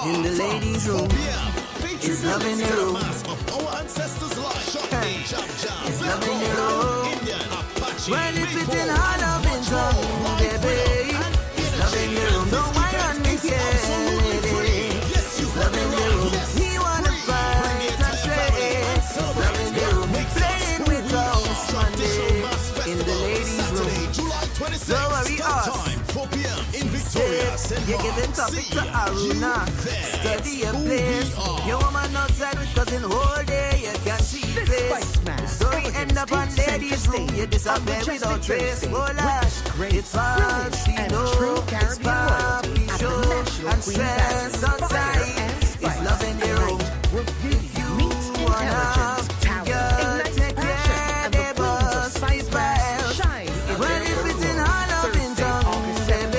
In the ladies' room, it's love in the room. It's love in the room. Well, if it's in hard love in tongue, baby, it's love in the room. Don't mind on me, lady. It's love in the room. We wanna fight and play. It's love in the room. Playing with us one day in the ladies' room. Don't worry, us. You're giving topic to Aruna. Study your place. Your woman outside because in whole day you can't see face. So we end up on ladies' room. You disappear without trace. Hola, it's false, you know. It's papi show and stress outside. It's love in the room. If you wanna take care, they bust five files. Well, if it's in hard love in tongue, baby,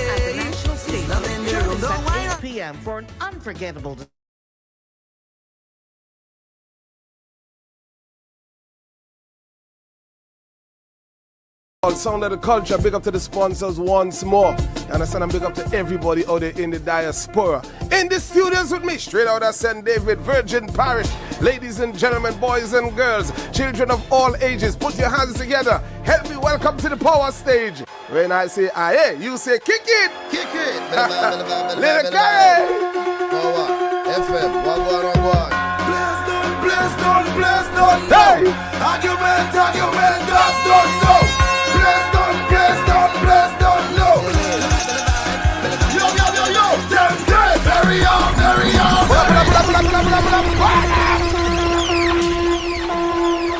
it's love in the room. Don't why not? PM for an unforgettable. Sound of the culture, big up to the sponsors once more. You understand? And big up to everybody out there in the diaspora. In the studios with me, straight out of St. David, Virgin Parish. Ladies and gentlemen, boys and girls, children of all ages, put your hands together. Help me welcome to the power stage. When I say aye, you say kick it. Kick it. Little guy. Power. FM. One. Bless don't. Hey. Argument, don't go. Bless don't, no. Yo. Damn, very on.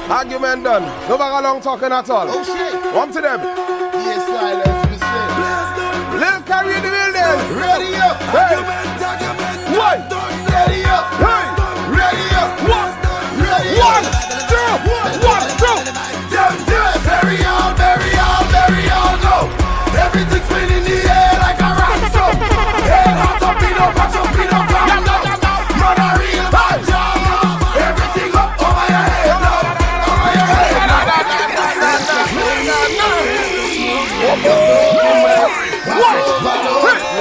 Argument done. No back long talking at all. Oh shit. One to them. Yes, silence, me say. Little carry in the building. Ready up. Hey. One. Ready up. Hey. Ready up. One, two. Damn, very on, no. Everything's spinning in the air like a rock show. Head hot up, beat up, calm down. Man, a real bad job. Everything up over your head, no. Over your head,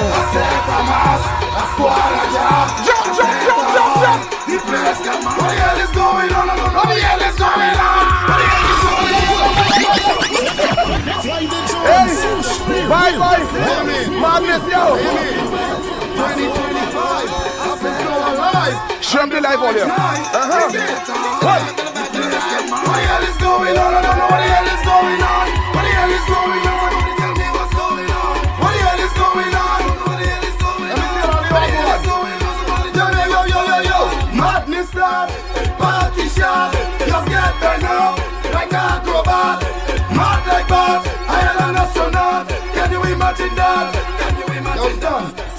I said from us, a squad of job. Jump. The place got my. What the hell is going on? What the hell is going on? Hey, bye. Madness, yo. 2025, I've been so alive. Show them the live on here. What the hell is going on? I don't know what the hell is going on. What the hell is going on? Somebody tell me what's going on. What the hell is going on? What the hell is going on? What the hell is going on? Somebody tell me, yo. Madness start, party shot. Just get burned up like a acrobat. Mad like that, I am an astronaut. Can you imagine that?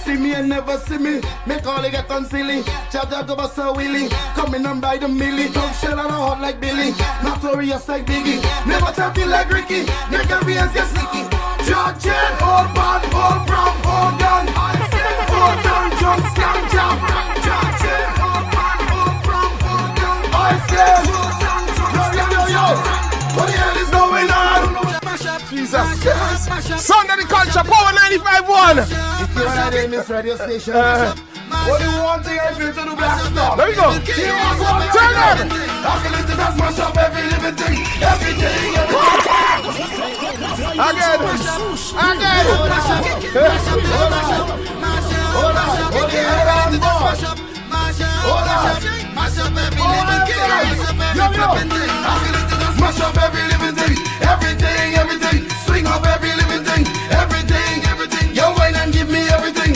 See me and never see me. Make all they get on silly. Jab to bust a willy. Coming on by the milli. Don't shell on a hot like Billy. Notorious like Biggie. Never chatting like Ricky. Make your veins get sneaky. Judge and all bad, all brown, all done. All done, jump, scam, jump. Judge and all bad, all brown, all done. I said, yo. What the hell is going on? Jesus. Sound of the culture, power 95.1. If you're not in this radio station, what do you want to get to do black stuff? There we go. Turn up. I can listen to smash up every living thing. Everything. Again. Smash up every living thing. Everything. Swing up every living thing. Everything. Yo, wine and give me everything.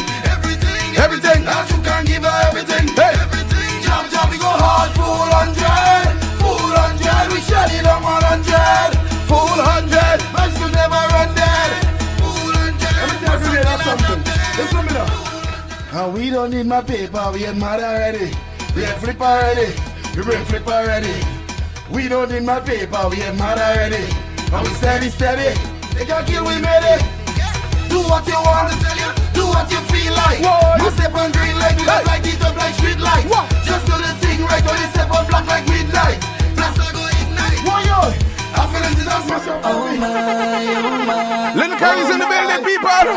Everything. And you can give her everything. Hey. Everything. Jam, we go hard. Full 100. We shut it on 100. Full 100. Vibes will never run dead. Full 100. Let me tell you something. Listen to me now. And we don't need my paper, we ain't mad already. We ain't flip already. We bring flip already. We don't need my paper, we ain't mad already. And we steady. They can't kill, we made it. Do what you want to tell you. Do what you feel like. You step on green light, we just like it up like street light. Just do the thing right when you step on black like midnight. Plus I go ignite. I feeling to just mash up. Oh my. Little Carrie's in the building, people.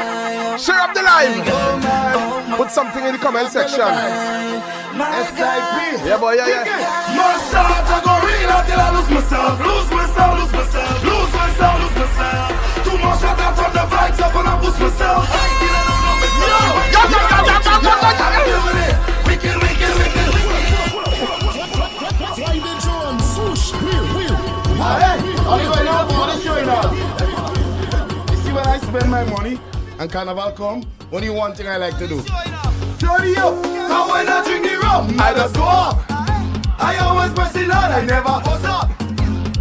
Share up the line. Put something in the comment section. SIP. Yeah, boy, yeah. My start to go real until I lose myself. Lose myself. Too much shot out on the vibes up and I boost myself. Wicked. You see when I spend my money and Carnival come, only one thing I like to do. Turn it up, now when I drink the rum, I just go up. I always press it on, I never pose up.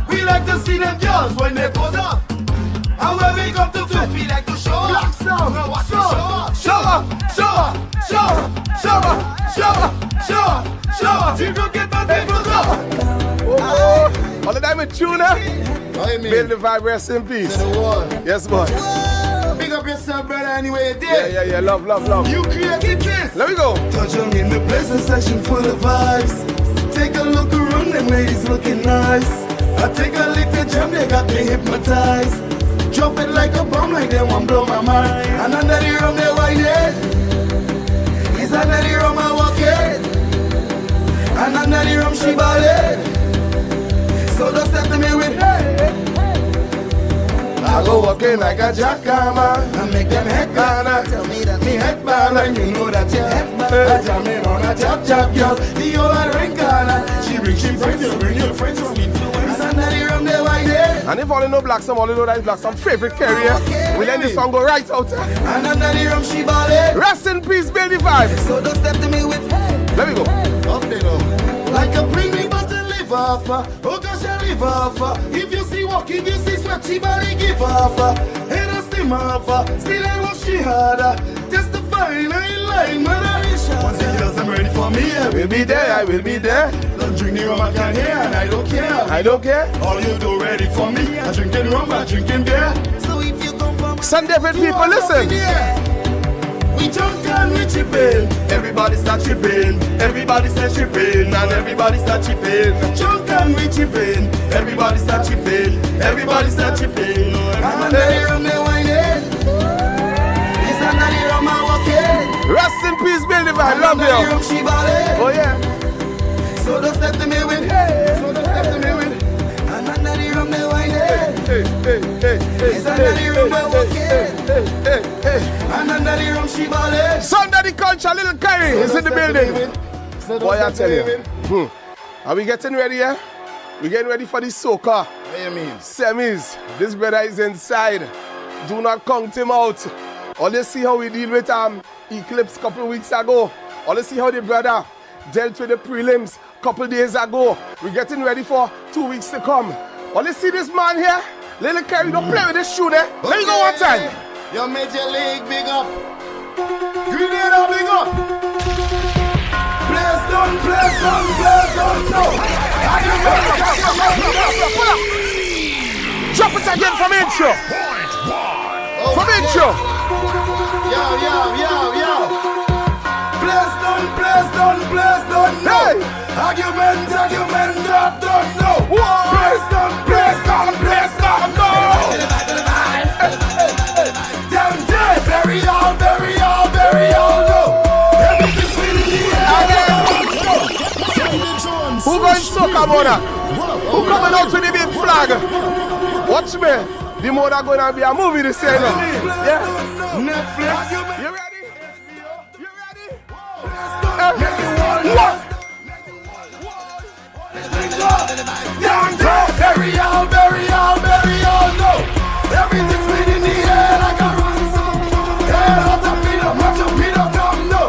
We like to see them girls when they pose up. And when we come to flip, we like to show up. Black sound, show up. You go get my people up. All the time with Tuna. Build the vibe, rest in peace. Yes, boy. Big up yourself, brother, anyway you did. Yeah. Love. You created this. Let me go. Touch them in the place, a session full of vibes. Take a look around, them ladies looking nice. I take a little jam, they got me hypnotized. Drop it like a bomb, like they want blow my mind. And under the rum, they whine it. It's under the rum, I walk it. And under the rum, she ball it. So don't step to me with I go walking like a jackhammer. I make them head banner. Tell me that me head banner. And you know that you head banner. I jam it on a chop girl. The old ring corner. She brings she friends, you bring your friends from influence. And the rum they whine it. And if all you know black, some all you know that is black, some favorite carrier. We let this song go right out. And under the rum she ball it. Rest in peace, build the vibe. So don't step to me with Let me go. Up they go. Like a bling but to live off. Oh gosh, I live off. If you see walk, if you see sweat, she body give off. Head a stim off. Still I what she had. Testifying, I ain't lying, man. Once the girls I'm ready for me, I will be there. Don't drink the rum, I can't hear, and I don't care. All you do ready for me. I drinking rum, I drinking beer. So if you come from St. David people, listen. We drunk and we chippin'. Everybody start chippin'. Everybody start chippin'. And everybody start chippin'. Drunk and we chippin'. Everybody start chippin'. Everybody start chippin'. I'm under the rum, they whining. It's under the rum, I walking. Rest in peace, build the vibe. Love you. Under the rum, she ballin'. Oh yeah. So don't step to me with. And under the rum, they whining. It's under the rum, I walking. And under the rum, she ballin'. Sunday the culture, little Carrie is in the building. Boy, I tell you. Are we getting ready, yeah? We getting ready for the soca. What do you mean? Semis. This brother is inside. Do not count him out. Or let's see how we deal with Eclipse couple weeks ago. Or let's see how the brother dealt with the prelims couple days ago. We're getting ready for 2 weeks to come. Or let's see this man here. Little Carrie, don't play with this shoe there. Let me go one time. Your Major League, big up. Grenada, big up. Place done, no. Drop it again from intro. From intro. Yo. Place done, no. Hey. Argument, done, no. Place done, no. Damn dead, bury all, no. Everything's feeling the air. Who going soca, mother? Who coming out with the big flag? Watch me. The mother gonna be a movie this year, no? Yeah. Netflix. You ready? What? Damn dead, bury all, no. Everything's feeling the air like a ransom. Head out of Peter, come no.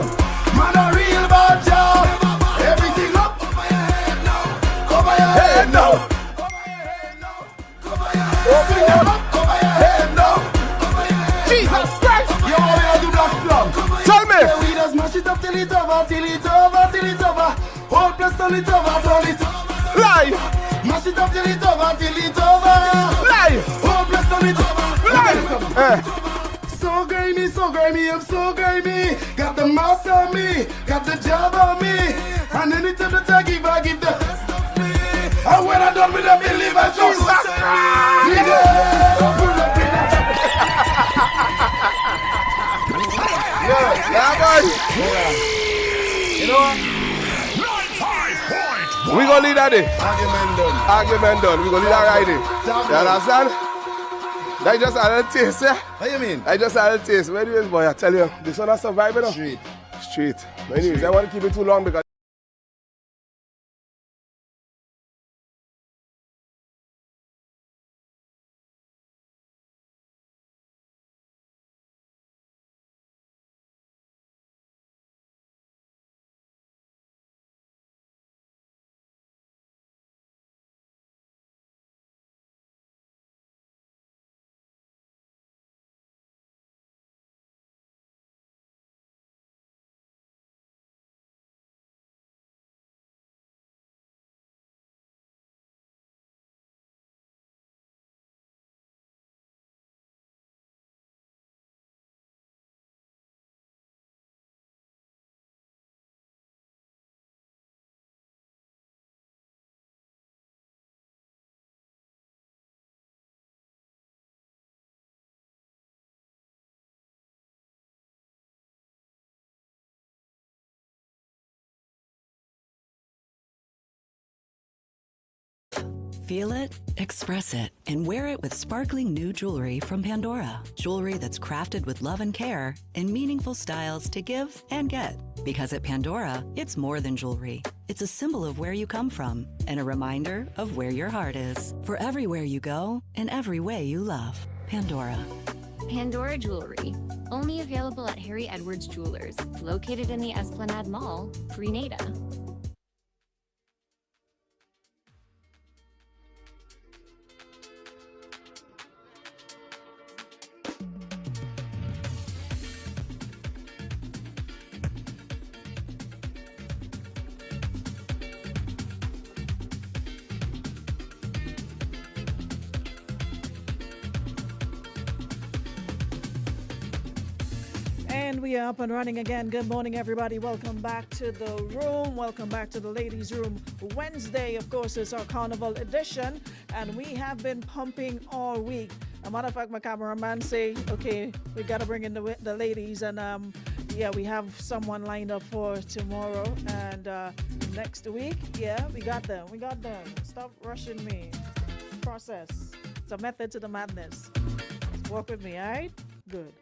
Man a real bad job. Everything up over your head now. Over your head now. Jesus Christ! You always do black plum. Tell me! Yeah, we just mash it up till it's over. Whole place turn it over. Lie! Mash it up till it's over. Lie! Whole place turn it over. Lie! So grimy, I'm so grimy. Got the mouse on me, got the job on me. And anytime that I give the best of me. And when I'm done with them, believe I just boy. You know what? We gonna lead that day. Argument done. Argument done. We gonna lead that right day. You understand? That just a little taste, yeah? What you mean? I just a little taste. But anyways, boy, I tell you, this one has survived, you know? Street. But anyways, I want to keep it too long because Feel it, express it, and wear it with sparkling new jewelry from Pandora. Jewelry that's crafted with love and care in meaningful styles to give and get. Because at Pandora, it's more than jewelry. It's a symbol of where you come from and a reminder of where your heart is. For everywhere you go and every way you love. Pandora. Pandora Jewelry. Only available at Harry Edwards Jewelers, located in the Esplanade Mall, Grenada. And we are up and running again. Good morning, everybody. Welcome back to the room. Welcome back to the ladies' room. Wednesday, of course, is our Carnival edition, and we have been pumping all week. As a matter of fact, my cameraman say, okay, we got to bring in the ladies, and yeah, we have someone lined up for tomorrow and next week. Yeah, we got them. Stop rushing me. Process. It's a method to the madness. Work with me, all right? Good.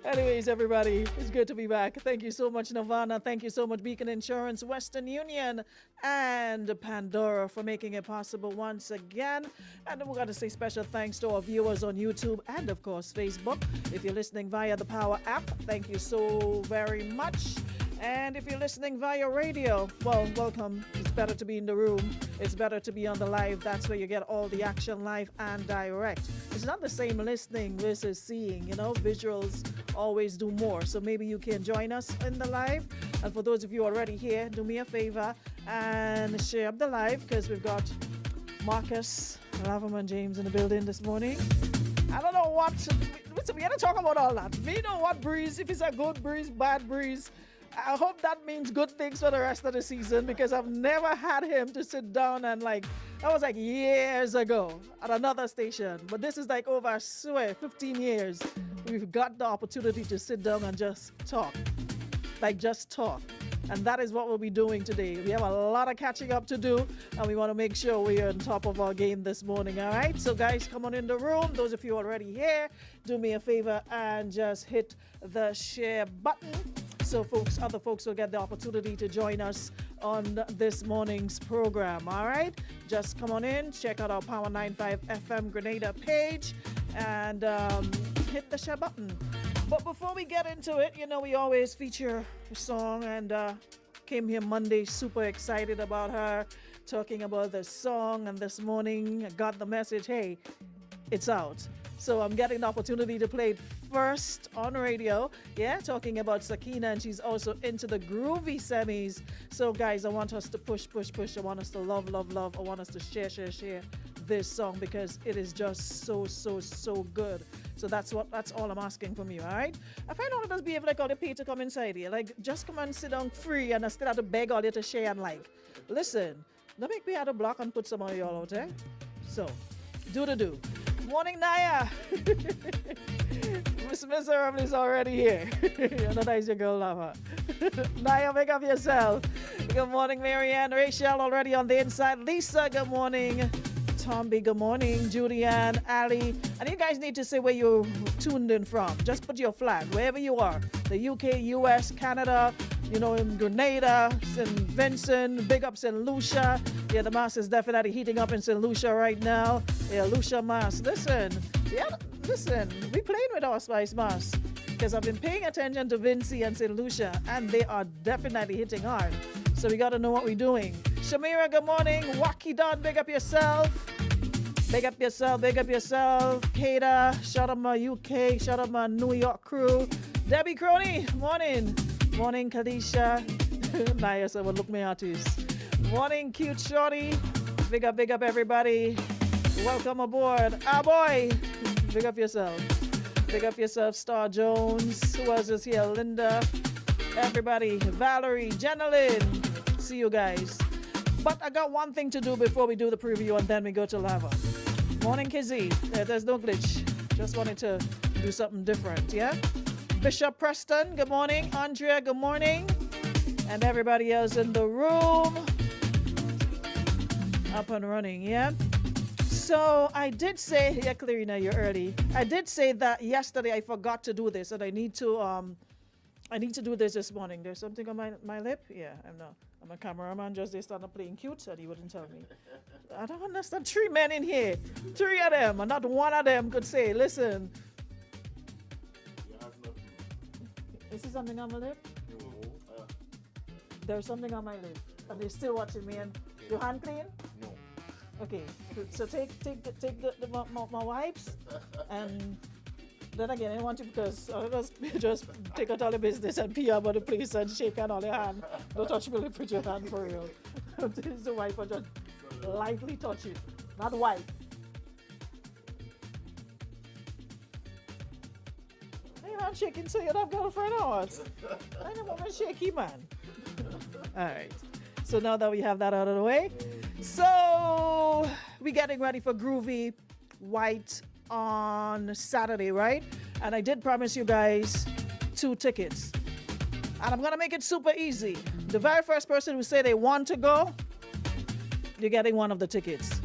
Anyways, everybody, it's good to be back. Thank you so much, Nirvana. Thank you so much, Beacon Insurance, Western Union, and Pandora for making it possible once again. And we're going to say special thanks to our viewers on YouTube and, of course, Facebook. If you're listening via the Power app, thank you so very much. And if you're listening via radio, well, welcome. It's better to be in the room. It's better to be on the live. That's where you get all the action live and direct. It's not the same listening versus seeing, you know, visuals always do more. So maybe you can join us in the live. And for those of you already here, do me a favor and share up the live because we've got Marcus, Laverman James in the building this morning. I don't know what, we had to talk about all that. We know what breeze, if it's a good breeze, bad breeze. I hope that means good things for the rest of the season because I've never had him to sit down and that was like years ago at another station. But this is like over, I swear, 15 years. We've got the opportunity to sit down and just talk. Just talk. And that is what we'll be doing today. We have a lot of catching up to do, and we want to make sure we are on top of our game this morning, all right? So, guys, come on in the room. Those of you already here, do me a favor and just hit the share button so other folks will get the opportunity to join us on this morning's program, all right? Just come on in, check out our Power 95 FM Grenada page, and hit the share button. But before we get into it, you know, we always feature a song, and came here Monday super excited about her, talking about the song, and this morning I got the message, hey, it's out. So I'm getting the opportunity to play it first on radio, yeah, talking about Sakina, and she's also into the groovy semis. So guys, I want us to push. I want us to love. I want us to share this song because it is just so good. So that's all I'm asking from you, all right? I find all of us behave like all the pay to come inside here. Just come and sit down free, and I still have to beg all you to share and listen, don't make me out of block and put some of y'all out there. So, do the do. Morning, Naya. Miss Miserable is already here. You know that is your girl lover. Naya, make up yourself. Good morning, Marianne. Rachel already on the inside. Lisa, good morning. Tomby, good morning. Julianne, Ali. And you guys need to say where you're tuned in from. Just put your flag wherever you are. The UK, US, Canada, you know, in Grenada, St. Vincent, big up St. Lucia. Yeah, the mass is definitely heating up in St. Lucia right now. Yeah, Lucia mass. Listen, we playing with our Spice mass. Because I've been paying attention to Vincy and St. Lucia, and they are definitely hitting hard. So we got to know what we're doing. Shamira, good morning. Wacky Don, big up yourself. Big up yourself, big up yourself. Kata, shout out my UK, shout out my New York crew. Debbie Crony, morning. Morning, Kadisha. Naya said, well, look me artist. Morning, cute shorty. Big up everybody. Welcome aboard. Ah, boy. Big up yourself. Big up yourself, Star Jones. Who else is here? Linda. Everybody. Valerie, Jenna Lynn. See you guys. But I got one thing to do before we do the preview and then we go to lava. Morning, Kizzy. There's no glitch. Just wanted to do something different, yeah? Bishop Preston, good morning. Andrea, good morning. And everybody else in the room. Up and running, yeah? So I did say, yeah, Clarina, you're early. I did say that yesterday I forgot to do this and I need to do this morning. There's something on my lip? Yeah, I'm a cameraman, just they started playing cute and he wouldn't tell me. I don't understand. 3 men in here. 3 of them, and not one of them could say, listen. Is there something on my lip? No. There's something on my lip. And they're still watching me. And your hand clean? No. Okay. So take my wipes and then again, I want you because I just take out all the business and pee about the place and shake and all your hand. Don't touch me, put your hand for real. This is the wipe, just lightly touch it, not wipe. Your hand shaking, so you're not girlfriend or what? I know I'm a shaky man. All right. So now that we have that out of the way, so we're getting ready for Groovy White on Saturday, right? And I did promise you guys 2 tickets. And I'm gonna make it super easy. The very first person who say they want to go, you're getting one of the tickets.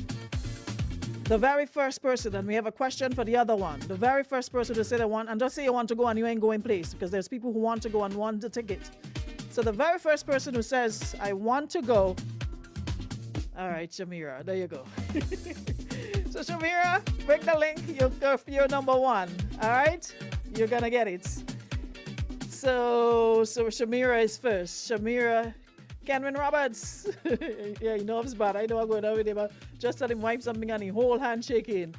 The very first person, and we have a question for the other one. The very first person who say they want, and just say you want to go and you ain't going place, because there's people who want to go and want the ticket. So the very first person who says, I want to go, all right, Shamira, there you go. So Shamira, break the link. You're number 1. All right, you're gonna get it. So Shamira is first. Shamira, Kenwin Roberts. Yeah, he knows bad. I know I'm going over there, but just let him wipe something on his whole hand shaking.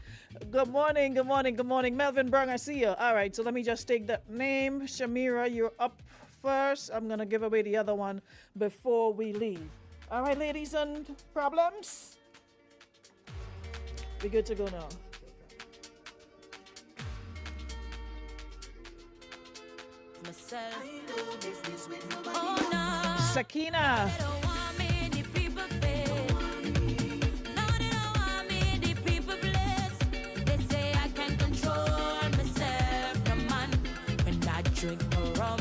Good morning, good morning, good morning. Melvin Brung, I see you. All right, so let me just take that name. Shamira, you're up first. I'm gonna give away the other one before we leave. All right, ladies and problems. We're good to go now. Sakina. Drink rum.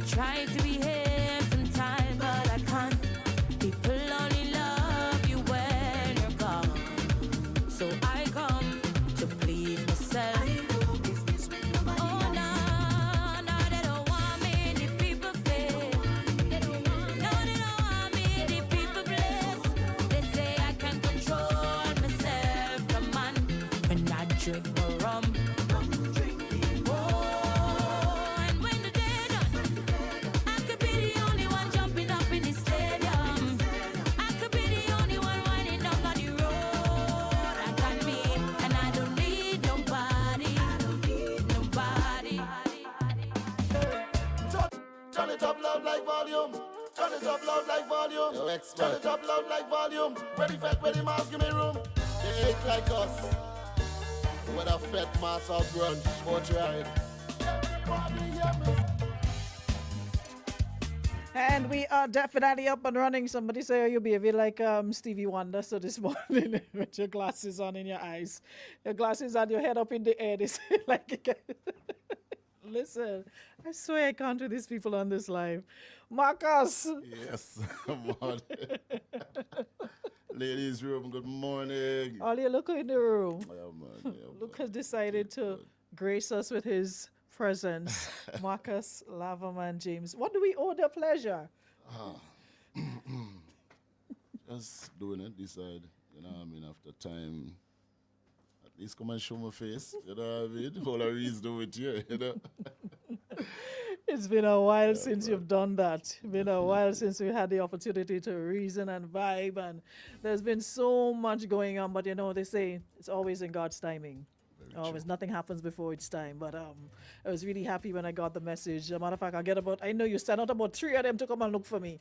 Try to be here sometime, but I can't. People only love you when you're gone. So I come to please myself. Oh, no, no, they don't want me, the people fail. No, they don't want me, the people bless. They say I can control myself, come on. When I drink the rum. Oh, and when the day done, I could be the only one jumping up in the stadium. I could be the only one winding down on the road. I got me, and I don't need nobody. Nobody. Turn it up loud like volume. Turn it up loud like volume. Turn it up loud like volume. Ready fat, ready mass, give me room. They hate like us. Whether fat mass or brunch, boat ride. Everybody hear me. And we are definitely up and running. Somebody say, oh, you behave like Stevie Wonder. So this morning, with your glasses on in your eyes, your glasses and your head up in the air, they say like, listen, I swear I can't do these people on this live. Marcus. Yes, morning. Ladies' room, good morning. All you look in the room. Yeah, man. Yeah, Luke man. has decided to grace us with his presence. Marcus, Lavaman, James. What do we owe the pleasure? Just doing it, decide, you know what I mean, after time, at least come and show my face, you know what I mean? All I reason do with you, you know? It's been a while since you've done that. Been a while since we had the opportunity to reason and vibe, and there's been so much going on. But you know, they say it's always in God's timing. Always, nothing happens before its time. But I was really happy when I got the message. As a matter of fact, I know you sent out about 3 of them to come and look for me.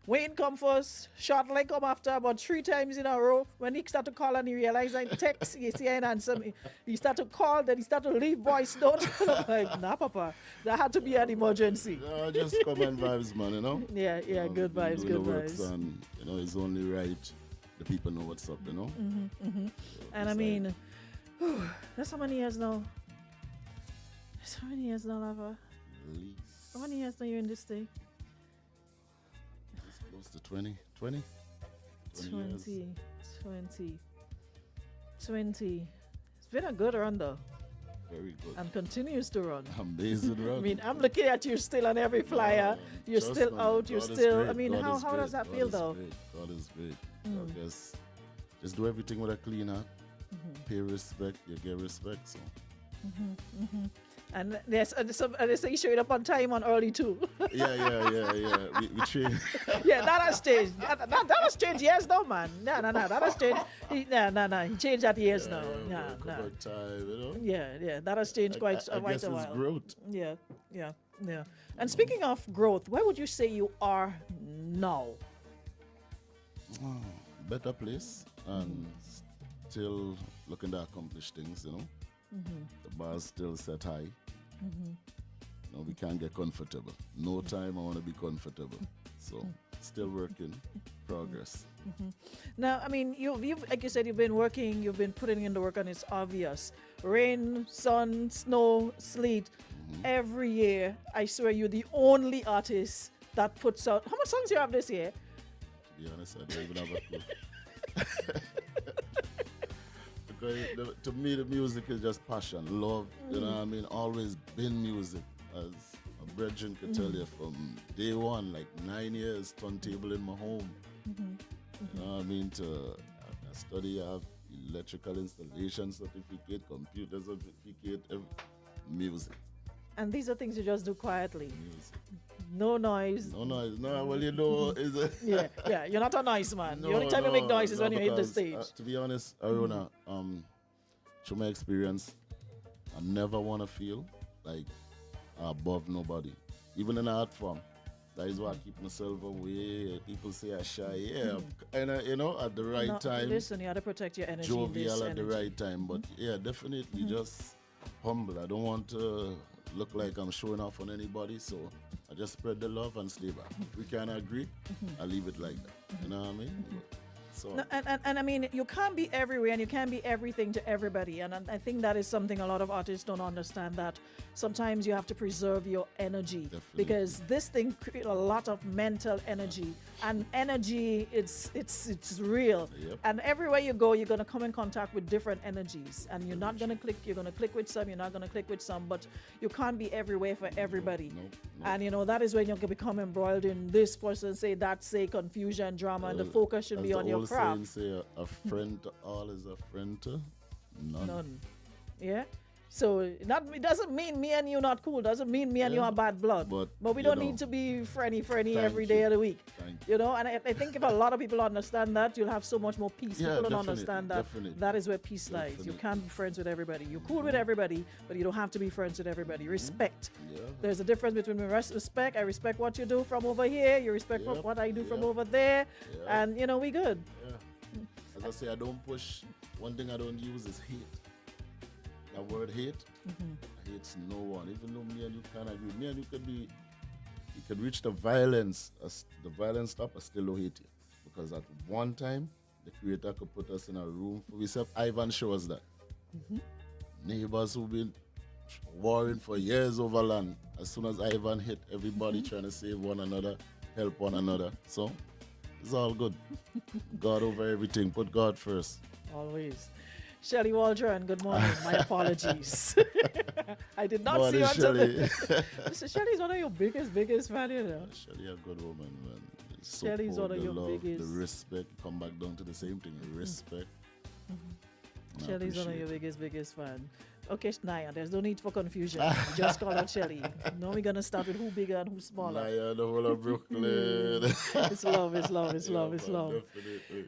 Wayne come first, Shortleg come after about 3 times in a row. When he start to call and he realized I text, he see I ain't answer me. He start to call, then he start to leave voice note. I'm like, nah, Papa, that had to be an emergency. No, just come and vibes, man, you know? Yeah, good vibes, doing good the works vibes. And, you know, it's only right the people know what's up, you know? So And I mean, that's how many years now? That's how many years now, Lava? at least How many years now you in this state? it's close to 20 years. 20. It's been a good run though, Very good. and continues to run. Amazing run. I mean, I'm looking at you still on every flyer. You're Trust still me, out. You're God is still. great. I mean, God how is does great. that God feel is though? great. God is great. I guess just do everything with a clean heart. Pay respect, you get respect. So And there's they say you showed up on time on early too. yeah. We train. Yeah, that has changed. That has changed years now, man. No, that has changed. He changed that years now. Work about time, you know. Yeah, that has changed quite I quite guess a it's while. growth. Yeah. And speaking of growth, where would you say you are now? Better place and still looking to accomplish things, you know. The bar's still set high. No, we can't get comfortable. No time I want to be comfortable. So still working, progress. Now, I mean, you've like you said, you've been working, you've been putting in the work, and it's obvious. Rain, sun, snow, sleet. Every year, I swear you're the only artist that puts out. How much songs you have this year? To be honest, I don't even have a clue. Because to me, the music is just passion, love. You know what I mean? Always been music. As a brethren could tell you from day one, like 9 years, turntable in my home. You know what I mean? I study, I have electrical installation certificate, computer certificate, music. And these are things you just do quietly. Music. No noise. No noise. No, well, you know, is it? Yeah. You're not a noise man. The only time you make noise is when you hit the because, stage. To be honest, Aruna, through my experience, I never want to feel like I'm above nobody, even in art form. That is why I keep myself away. People say I shy. Yeah, and you know, at the right time. Listen, you have to protect your energy. Jovial at the right time, but yeah, definitely just humble. I don't want to look like I'm showing off on anybody, so I just spread the love and stay back. If we can't agree, I leave it like that. You know what I mean? So No, and I mean, you can't be everywhere and you can't be everything to everybody. And I think that is something a lot of artists don't understand, that sometimes you have to preserve your energy. Definitely. Because this thing creates a lot of mental energy. And energy, it's real. Yep. And everywhere you go, you're going to come in contact with different energies. And you're not going to click, you're going to click with some, you're not going to click with some. But you can't be everywhere for everybody. No. And, you know, that is when you can become embroiled in this person say, that say, confusion, drama, and the focus should As be the on your old craft. saying say, a friend to all is a friend to none. None. Yeah. So it doesn't mean me and you not cool. Doesn't mean me and you are bad blood. But, we you don't know, need to be friendly thank every day you. of the week. Thank You know, and I think if a lot of people understand that, you'll have so much more peace. Yeah, People don't definitely, understand that. definitely. That is where peace lies. You Definitely. can't be friends with everybody. You're cool with everybody, but you don't have to be friends with everybody. Respect. Yeah. There's a difference between respect. I respect what you do from over here. You respect Yep, what I do from yep. over there. Yep. And, you know, we good. Yeah. As I say, I don't push. One thing I don't use is hate. That word hate, I hate no one. Even though me and you can't agree, me and you could reach the violence. The violence stop, I still don't hate you. Because at one time, the creator could put us in a room. We said Ivan shows us that. Neighbors who've been warring for years over land. As soon as Ivan hit, everybody trying to save one another, help one another. So it's all good. God over everything. Put God first. Always. Shelley Waldron, good morning. My apologies. I did not see Morning, you until Shelley. Mr. Shelley's one of your biggest fans, you know. Shelley a good woman, man. The Shelley's support, one of the your love, biggest- the respect. Come back down to the same thing. Respect. I Shelley's one of your appreciate biggest fan. Okay, Naya, there's no need for confusion. Just call out Shelley. No, we're going to start with who bigger and who it. smaller. Naya, the whole of Brooklyn. It's love, it's love, it's Yeah, love, it's man, love. Definitely.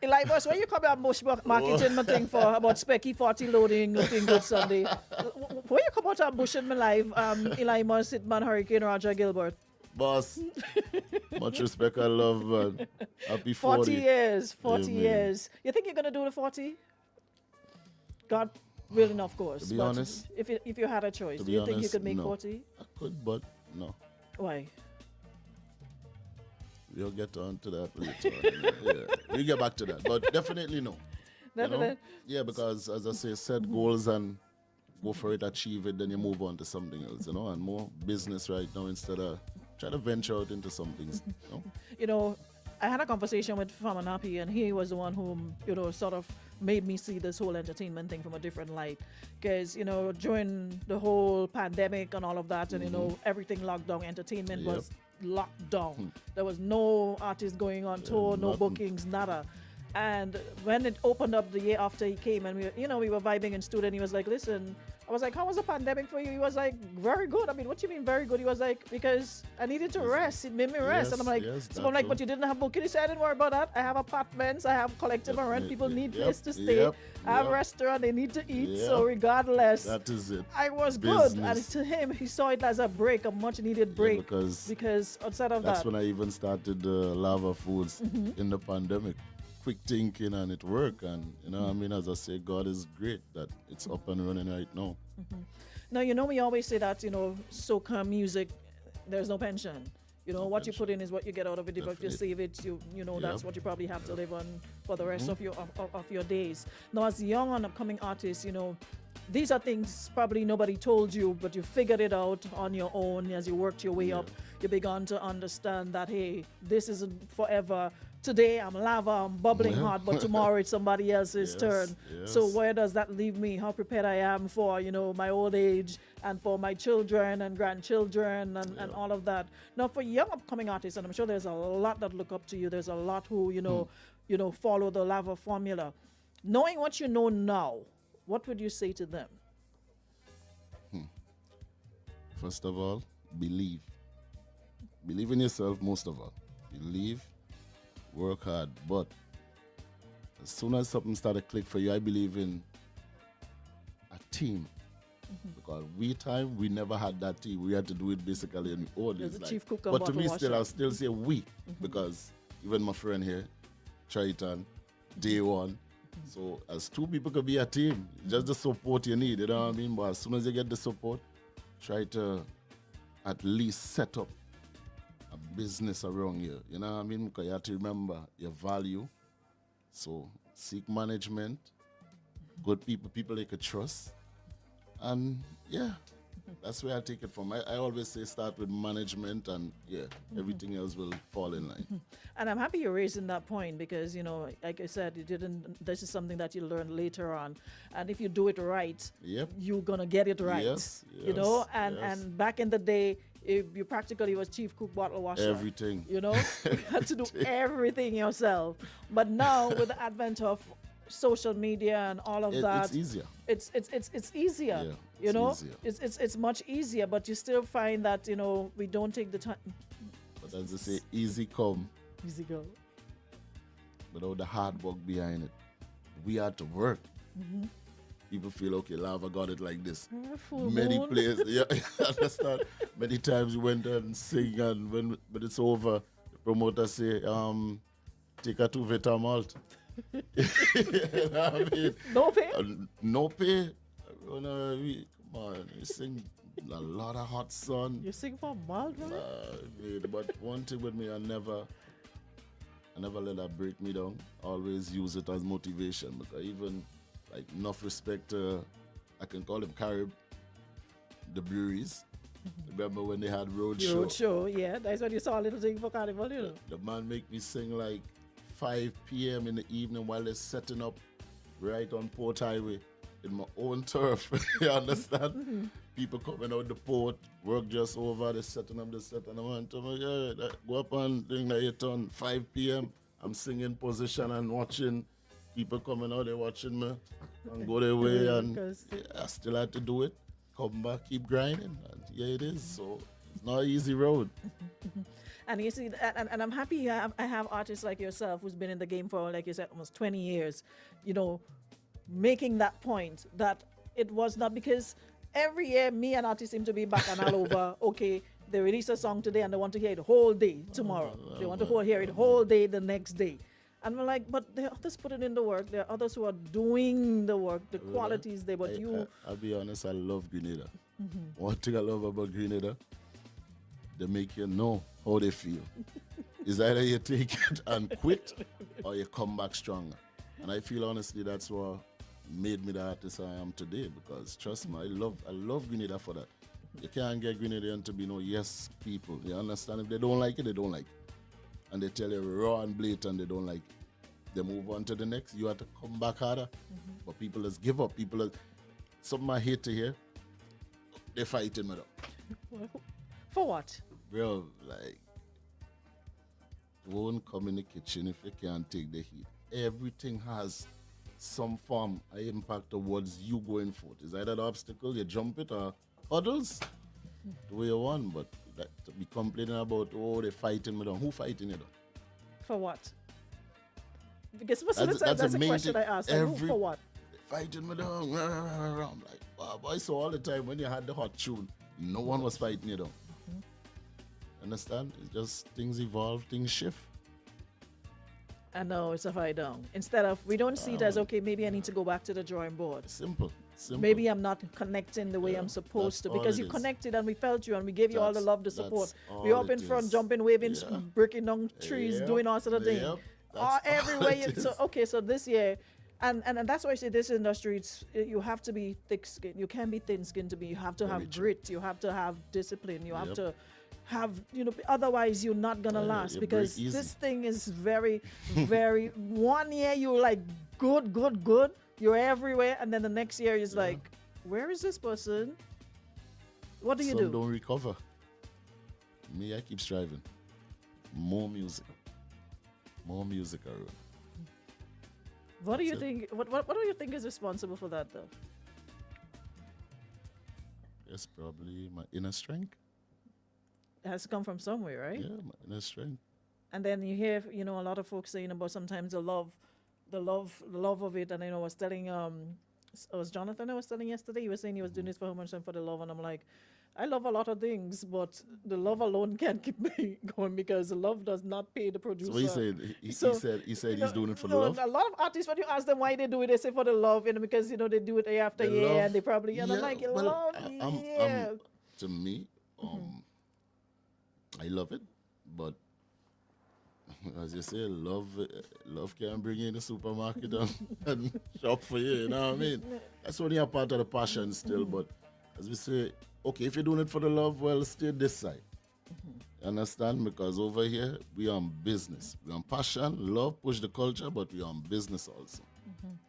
Eli Boss, when you come out bush marketing my thing for about Specky 40 loading, looking good Sunday. When you come out and bush in my life, Eli Moss, Hitman, Hurricane, Roger Gilbert. Boss, much respect and love, man. Happy 40 years, 40 Amen. years. You think you're going to do the 40? God willing, of course. To be but honest- if you had a choice, To do be you think you honest, could make no. 40? I could, but no. Why? We'll get on to that later on. Yeah. We'll get back to that. But definitely no. You know? Definitely. Yeah, because as I say, set goals and go for it, achieve it, then you move on to something else, you know, and more business right now instead of try to venture out into some things. You know? You know, I had a conversation with Farmer Nappy, and he was the one who, you know, sort of made me see this whole entertainment thing from a different light. Because, you know, during the whole pandemic and all of that, and, you know, everything locked down, entertainment Yep. was locked down. There was no artists going on tour, no nothing. bookings, nada. And when it opened up the year after he came, and we were vibing in studio, and he was like, listen, I was like, how was the pandemic for you? He was like, very good. I mean, what do you mean very good? He was like, because I needed to rest. It made me rest. And I'm like, yes, so I'm like, that but too. you didn't have booking. He said, I didn't worry about that. I have apartments. I have collective rent. People need Yep, place to stay. yep, I have yep. restaurant. They need to eat. Yep. So regardless, That is it. I was good. And Business. to him, he saw it as a break, a much needed break. because outside of That's that, when I even started Lava Foods in the pandemic. Quick thinking and it worked. And, you know what I mean? As I say, God is great that it's up and running right now. now, you know, we always say that, you know, soca music, there's no pension. You know, what you put in is what you get out of it. If you Definitely. save it, you know, that's Yep. what you probably have to live on for the rest of your days. Now, as young and upcoming artists, you know, these are things probably nobody told you, but you figured it out on your own as you worked your way up. You began to understand that, hey, this isn't forever. Today I'm lava, I'm bubbling hot, but tomorrow it's somebody else's Yes, turn. So yes. where does that leave me? How prepared I am for, you know, my old age and for my children and grandchildren and all of that. Now, for young upcoming artists, and I'm sure there's a lot that look up to you. There's a lot who, you know, follow the lava formula. Knowing what you know now, what would you say to them? First of all, believe. Believe in yourself, most of all. Believe, work hard. But as soon as something started to click for you, I believe in a team. Because we never had that team. We had to do it basically on our own. There's It's a like- chief cook and but to bottle me, washer. I'll still say we. Because even my friend here, Triton, day one. So as two people could be a team, just the support you need, you know what I mean? But as soon as you get the support, try to at least set up a business around you. You know what I mean? Because you have to remember your value So seek management, good people they could trust. And yeah, that's where I take it from. I always say start with management and everything else will fall in line. And I'm happy you're raising that point because, like I said, this is something that you learn later on. And if you do it right, you're going to get it right. Yes, and back in the day, if you practically was chief cook, bottle washer. Everything. You had to do everything yourself. But now with the advent of social media and all of that, it's easier. It's easier. It's much easier, but you still find that we don't take the time. But as they say, easy come, easy go. Without the hard work behind it, we had to work. People feel okay. Lava got it like this. Many places, understand. Many times we went there and sing, and when it's over, the promoter say, take her to Vita Malt. You know what I mean? No pay? No pay. Come on, you sing a lot of hot sun. You sing for malt, right? But one thing with me, I never let that break me down. Always use it as motivation because even like enough respect to, I can call them Carib, the breweries. Remember when they had Roadshow? Roadshow, yeah. That's when you saw a little thing for Carnival, The man make me sing like 5 p.m. in the evening while they're setting up right on Port Highway in my own turf. You understand? People coming out the port, work just over, they're setting up the set, and I went to me, go up and doing like it on 5 p.m. I'm singing position and watching people coming out there watching me and go their way, and I still had to do it. Come back, keep grinding, and it is. So it's not an easy road. And you see, and I'm happy I have artists like yourself who's been in the game for, like you said, almost 20 years, making that point that it was not because every year me and artists seem to be back and all over, okay, they release a song today and they want to hear it whole day tomorrow. They want to hear it whole day the next day. And we're like, but there are others putting in the work. There are others who are doing the work. The quality is there, but I'll be honest, I love Grenada. One thing I love about Grenada, they make you know how they feel. It's either you take it and quit or you come back stronger. And I feel honestly that's what made me the artist I am today, because trust me, I love Grenada for that. You can't get Grenadian to be no yes people. You understand? If they don't like it, they don't like it. And they tell you raw and blatant they don't like it. They move on to the next. You have to come back harder. But people just give up. Something I hate to hear, they're fighting me up. For what? Bro, like, won't come in the kitchen if you can't take the heat. Everything has some form of impact towards you going forth. It's either the obstacle, you jump it, or hurdles, the way you want. But to be complaining about, they're fighting me down. Who fighting you down? For what? Because that's a question I asked. Like, for what? Fighting me down. I'm like, wow, boy, so all the time when you had the hot tune, no one was fighting you down. Understand? It's just things evolve, things shift. I know, it's a fight down. Instead of, we don't see it as, okay, maybe I need to go back to the drawing board. Simple. Maybe I'm not connecting the way I'm supposed to, because you connected and we felt you and we gave you all the love, the support. We up in front, jumping, waving, breaking down trees, doing all sort of things. Everywhere. So this year, and that's why I say this industry, you have to be thick-skinned. You can't be thin-skinned to be. You have to have grit. You have to have discipline. You have to have, otherwise you're not going to last, because this thing is very, very, one year you're like good, you're everywhere, and then the next year is like, where is this person? What do you do? Some don't recover. Me, I keep striving. More music around. What do you think? What do you think is responsible for that, though? Yes, probably my inner strength. It has to come from somewhere, right? Yeah, my inner strength. And then you hear, a lot of folks saying about sometimes the love of it. And I was telling, it was Jonathan I was telling yesterday. He was saying he was doing this for Human Strength for the Love, and I'm like, I love a lot of things, but the love alone can't keep me going, because the love does not pay the producer. So he said he's doing it for the love. A lot of artists, when you ask them why they do it, they say for the love, because they do it year after year, and they probably, and I'm like, to me, I love it, but As you say, love can bring you in the supermarket and shop for you, you know what I mean? That's only a part of the passion still, but as we say, okay, if you're doing it for the love, well, stay this side. You understand? Because over here, we on business. We on passion, love, push the culture, but we on business also.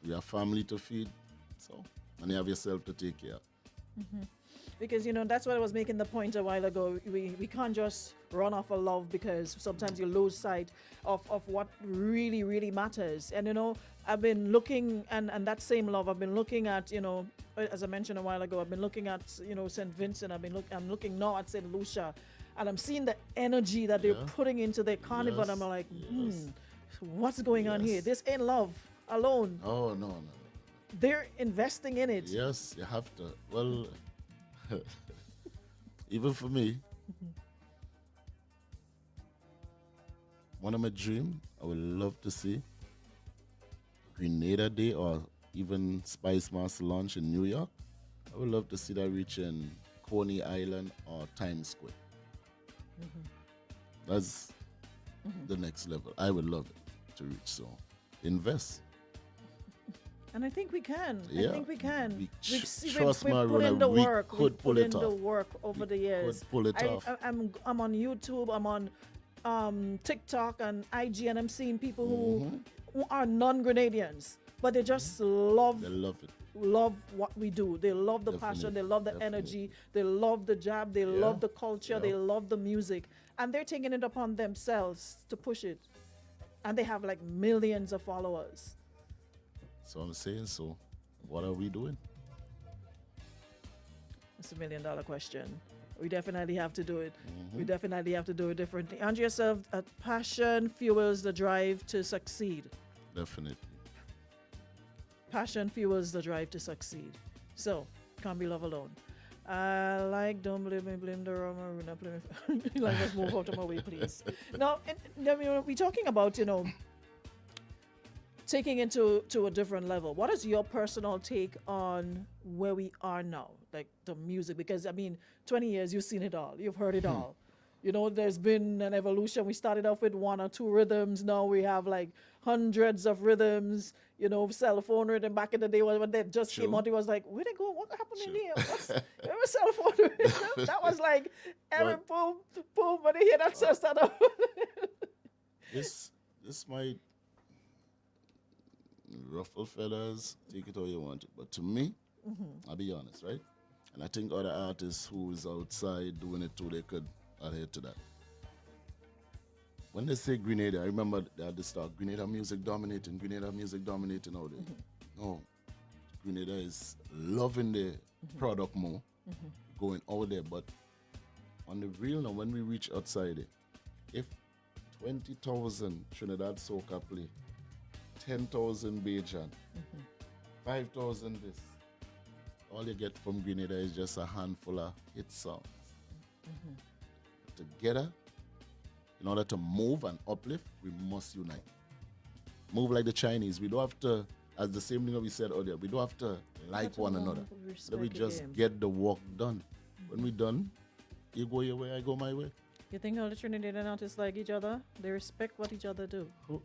We have family to feed, so, and you have yourself to take care of. Because, that's what I was making the point a while ago. We can't just run off of love because sometimes you lose sight of what really, really matters. And, I've been looking, and that same love, I've been looking at, as I mentioned a while ago, I've been looking at, St. Vincent. I'm looking now at St. Lucia. And I'm seeing the energy that they're putting into their carnival. Yes, And I'm like, what's going on here? This ain't love alone. Oh, no. They're investing in it. Yes, you have to. Well, even for me, one of my dreams, I would love to see Grenada Day or even Spice Master launch in New York. I would love to see that reach in Coney Island or Times Square. That's the next level. I would love it to reach. So invest. And I think we can. Yeah. I think we can. Trust we've me, put in the work. we We've could put pull in it the off. work over the years. Could pull it off. I'm on YouTube. I'm on TikTok and IG, and I'm seeing people who are non-Grenadians, but they just love. They love it. Love what we do. They love the passion. They love the Definitely. energy. They love the jab. They love the culture. They love the music, and they're taking it upon themselves to push it. And they have like millions of followers. So I'm saying, so what are we doing? It's $1 million question. We definitely have to do it. We definitely have to do it differently. Andrea said, passion fuels the drive to succeed. Definitely. Passion fuels the drive to succeed. So, can't be love alone. Don't believe me, blame the Maruna. Like, let's move out of my way, please. Now, we're talking about, taking it to a different level. What is your personal take on where we are now, like the music? Because 20 years, you've seen it all, you've heard it all. There's been an evolution. We started off with 1 or 2 rhythms. Now we have like hundreds of rhythms. Cell phone rhythm back in the day when they just came out, it was like, where they go? What happened in here? Remember cell phone rhythm? That was like every boom, boom, but they hear that just start up. This might ruffle feathers, take it how you want it. But to me, I'll be honest, right? And I think other artists who is outside doing it too, they could adhere to that. When they say Grenada, I remember they had this talk, Grenada music dominating all day. No, Grenada is loving the product more, going out there. But on the real now, when we reach outside it, if 20,000 Trinidad soca play, 10,000 Bajan, 5,000 this, all you get from Grenada is just a handful of hit songs. Together, in order to move and uplift, we must unite. Move like the Chinese. We don't have to, as the same thing that we said earlier, we don't have to like one another. Then we just get the work done. When we done, you go your way, I go my way. You think all the Trinidadian artists like each other? They respect what each other do. Who?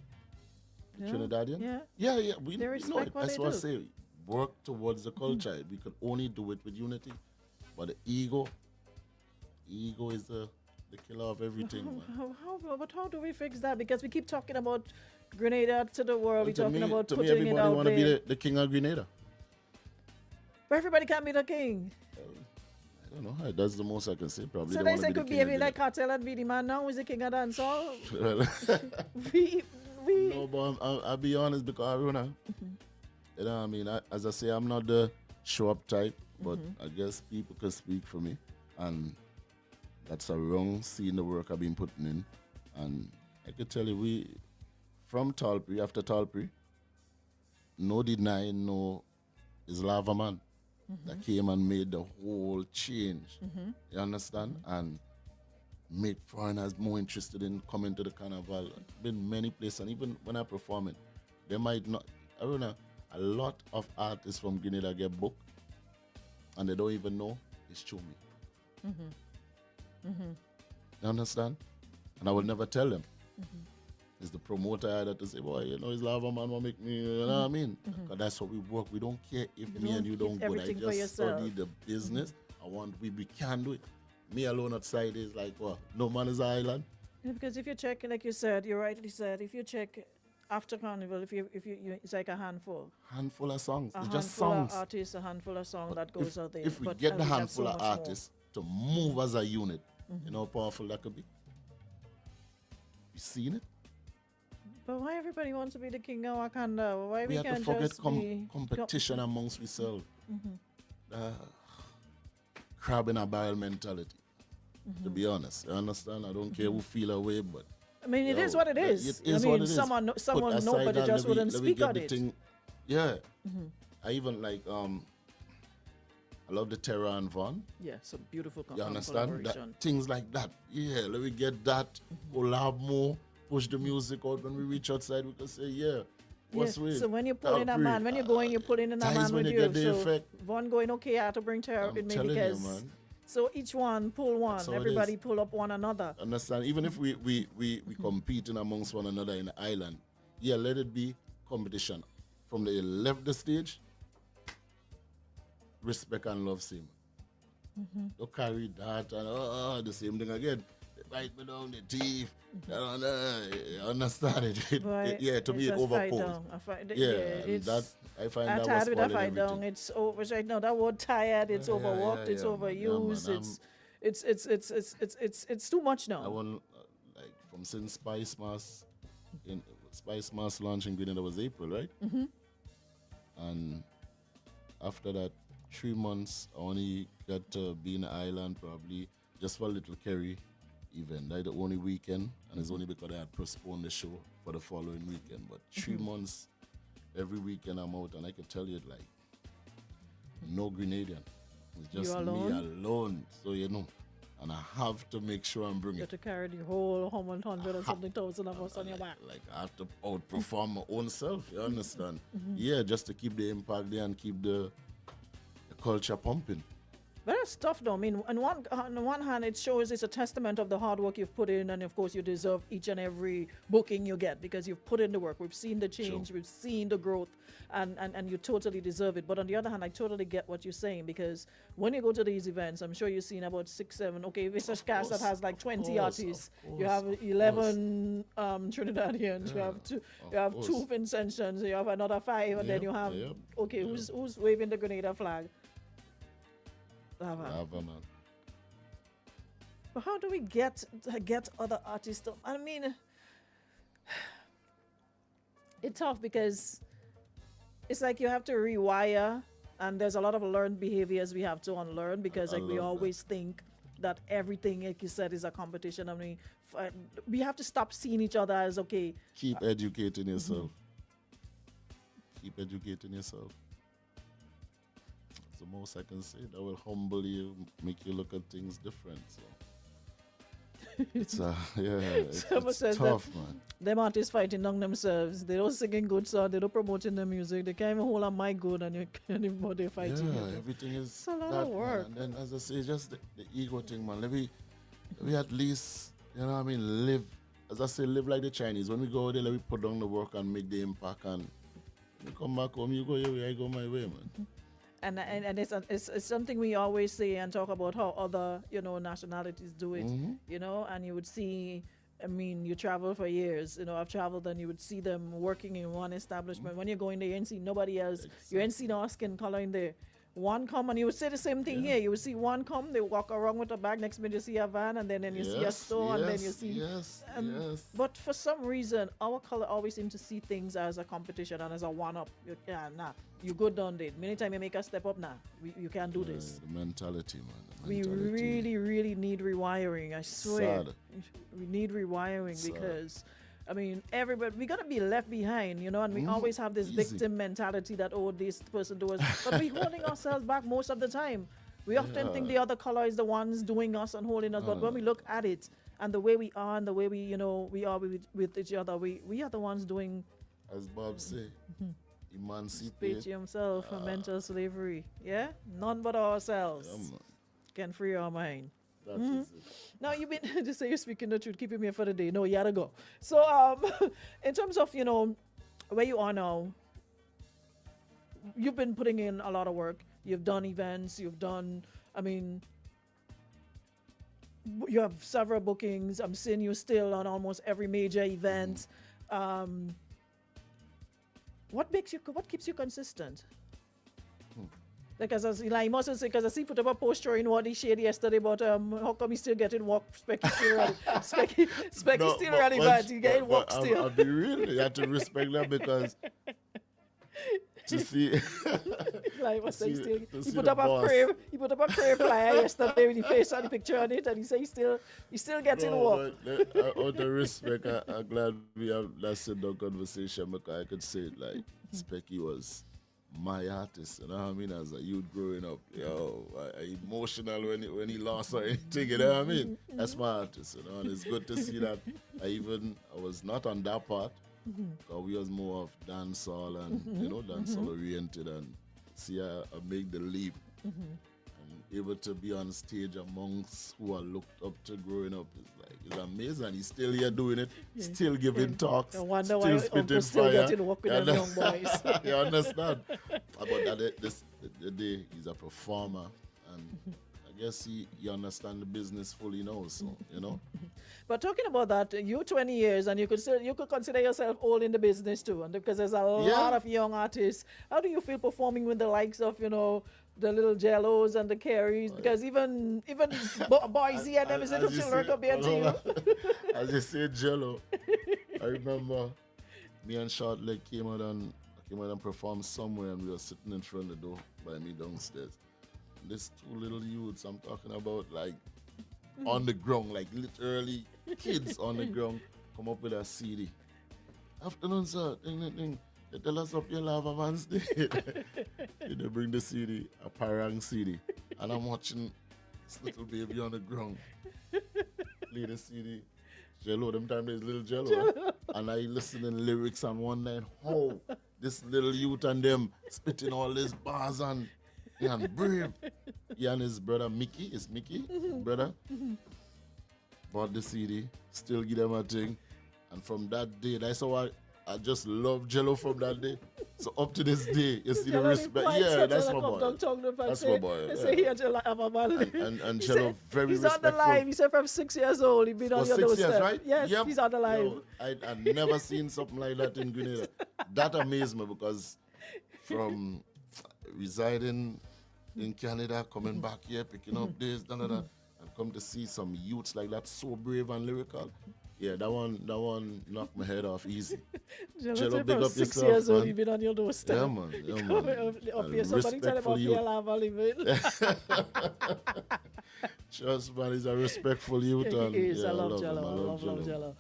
Trinidadian? Yeah. Yeah. We They know respect it. what That's they what I do. say. Work towards the culture. We can only do it with unity. But the ego is the killer of everything. Man. How do we fix that? Because we keep talking about Grenada to the world. We're To talking me, about to putting me, it everybody out want to there. be the king of Grenada. But everybody can't be the king. I don't know. That's the most I can say. Probably So they they want say to be could the be king of every like Grenada. Cartel and BD Man now is the king of dancehall. Well, we no, but I'll be honest because Aruna, you know what I mean? As I say, I'm not the show up type, but I guess people can speak for me. And that's a wrong seeing the work I've been putting in. And I could tell you, from Talpri, after Talpri, no denying, no, is Lava Man that came and made the whole change. You understand? And make foreigners more interested in coming to the carnival. Been many places, and even when I perform it, they might not. I don't know. A lot of artists from Grenada get booked, and they don't even know it's through me. You understand? And I will never tell them. It's the promoter that to say, boy, you know, his lava man will make me, you know what I mean? Because that's how we work. We don't care if me and you don't go. I just study the business. I want we can do it. Me alone outside is like, what? No man is an island. Yeah, because if you check, like you said, you rightly said, if you check after Carnival, if you it's like a handful. Handful of songs. It's handful just songs. Of artists, a handful of songs that goes out there. If we But get the we have handful so of much more. artists to move as a unit, you know how powerful that could be? You seen it? But why everybody wants to be the king of Wakanda? Why We have can't to forget just be competition amongst ourselves. Crab in a barrel mentality. To be honest, you understand? I don't care who feel away, but I mean, it is what it is. It is I mean, what it is. someone But know, aside but they that, just wouldn't let me speak get on the it. thing. Yeah, I even like I love the Terra and Von. Yeah, some beautiful You understand? collaboration. Things like that. Yeah, let me get that. Collab more. Push the music out. When we reach outside, we can say, yeah. What's Yeah, with? so when you pull in a man, when you're going, you're pulling in a man when with you you. get the So effect. one going, okay, I have to bring Terra I'm with me telling you, because. man. So each one pull one. That's how it Everybody is. pull up one another. Understand? Even if we competing amongst one another in the island, yeah, let it be competition. From the left the stage, respect and love same. Don't carry that and the same thing again. They bite me down the teeth. You understand it? Right. Yeah, to me it It's a fight overposed. down. Yeah, it's, and that I find I'm that tired was with that spoiling fight down. everything. It's over. Right now, that word tired. It's overworked. It's yeah, man. overused. Yeah, man. It's too much now. I want like from since Spice Mass launch in Grenada was April, right? And after that, 3 months, I only got to be in the island probably just for a little Kerry event. That's the only weekend, and it's only because I had postponed the show for the following weekend. But 3 months, every weekend I'm out, and I can tell you, like, no Grenadian. It's just You me alone? alone. So, you know, and I have to make sure I'm You bringing have to carry the whole 100 or something thousand of us on your back. like I have to outperform my own self, you understand? Yeah, just to keep the impact there and keep the culture pumping. But that's tough though. I mean, on one hand, it shows it's a testament of the hard work you've put in, and of course, you deserve each and every booking you get because you've put in the work. We've seen the change, Sure. we've seen the growth, and you totally deserve it. But on the other hand, I totally get what you're saying because when you go to these events, I'm sure you've seen about 6, 7. Okay, if it's a cast that course, has like 20 course, artists, of you have course, 11 Trinidadians, you have two, you have course. 2 Vincentians, you have another 5, and then Yep, you have yep, okay, who's waving the Grenada flag? Lava. Lava, man. But how do we get other artists to, I mean, it's tough because it's like you have to rewire, and there's a lot of learned behaviors we have to unlearn because I like we love that. always think that everything, like you said, is a competition. I mean, we have to stop seeing each other as okay. Keep educating yourself. Keep educating yourself. That's the most I can say. That will humble you, make you look at things different. So it's Someone it's says tough, that man. them artists fighting among themselves. They don't singing good songs. They don't promoting their music. They can't even hold a mic good, and you can't even know they're fighting. Yeah, everything is It's a lot that, of work. Man. And then, as I say, just the ego thing, man. Let me at least, you know what I mean, live. As I say, live like the Chinese. When we go there, let me put down the work and make the impact. And when you come back home, you go your way, I go my way, man. And it's something we always say and talk about how other nationalities do it, and you would see. I mean, you travel for years. I've traveled and you would see them working in one establishment. When you go in there, you ain't see nobody else. You ain't see no skin color in there. One come, and you would say the same thing here. You would see one come, they walk around with a bag. Next minute you see a van, and then you see a store, and then you see. Yes. But for some reason, our color always seem to see things as a competition and as a one-up. You go down there. Many time you make a step up, you can't do this. The mentality, man. The We mentality. really, really need rewiring. I swear. Sad. We need rewiring Sad. because, I mean, everybody, we're going to be left behind, and we always have this Easy. victim mentality that, this person do us. But we're holding ourselves back most of the time. We often think the other color is the ones doing us and holding us. But when we look at it and the way we are and the way we are with each other, we are the ones doing. As Bob say, emancipate. Speech himself from mental slavery. Yeah? None but ourselves Yeah, man. can free our mind. That is it. Now you've been just say you're speaking the truth, keeping me for the day. No, you gotta go. So in terms of where you are now, you've been putting in a lot of work. You've done events. You've done. I mean, you have several bookings. I'm seeing you still on almost every major event. What keeps you consistent? Like I must say, because I see put up a poster in what he shared yesterday about how come he still getting walk, Specky still ready, Specky still ready, but he getting walk still. I'll be real. You have to respect that because to see, like to see, still, to he see put the up boss. he put up a crave flyer yesterday with the face on the picture on it, and he said he's still getting walk. But, out of respect, I'm glad we have that sit-down conversation because I could say it like Specky was my artist, you know what I mean? As a youth growing up, I emotional when he lost or anything, you know what I mean? That's my artist, you know, and it's good to see that I was not on that part, because we was more of dancehall and, dancehall oriented, and see I make the leap. And able to be on stage amongst who are looked up to growing up it's amazing. He's still here doing it, still giving talks, I wonder still why spitting Uncle still fire. getting walk with them young boys. You understand? But the day he's a performer, and I guess he understands the business fully now, so But talking about that, you 20 years, and you could consider yourself old in the business too, and because there's a lot of young artists. How do you feel performing with the likes of the little Jellos and the Carries? Because even Boise and them is little children compared to you. As you say, Jello, I remember me and Shortleg came out and performed somewhere, and we were sitting in front of the door by me downstairs. These two little youths I'm talking about, like on the ground, like literally kids on the ground, come up with a CD. Afternoon, sir. Ding. They tell us up your lava man stage. They bring the CD, a Parang CD, and I'm watching this little baby on the ground. Play the CD. Jello, them time there's little Jello. And I listening lyrics on one night. Oh, this little youth and them spitting all these bars and brave. He and his brother Mickey, brother, bought the CD, still give them a thing. And from that day, that's how I just love Jello from that day. So up to this day, you see the respect. Yeah, that's my boy. That's my boy. And Jello very he's respectful. on the line. He said from 6 years old, he's been on your 6 doorstep. years, right? Yes, Yep. he's on the line. Yo, I never seen something like that in Grenada. That amazed me because from residing in Canada, coming back here, picking up this, and come to see some youths like that, so brave and lyrical. Yeah, that one knocked my head off easy. Jello, big from up 6 yourself, years old, man. he's been on your doorstep. Yeah, man. Somebody tell him Respectful up youth. here, lava living. Trust, man, he's a respectful youth. He And, is. yeah, I love Jello. him. I love Jello.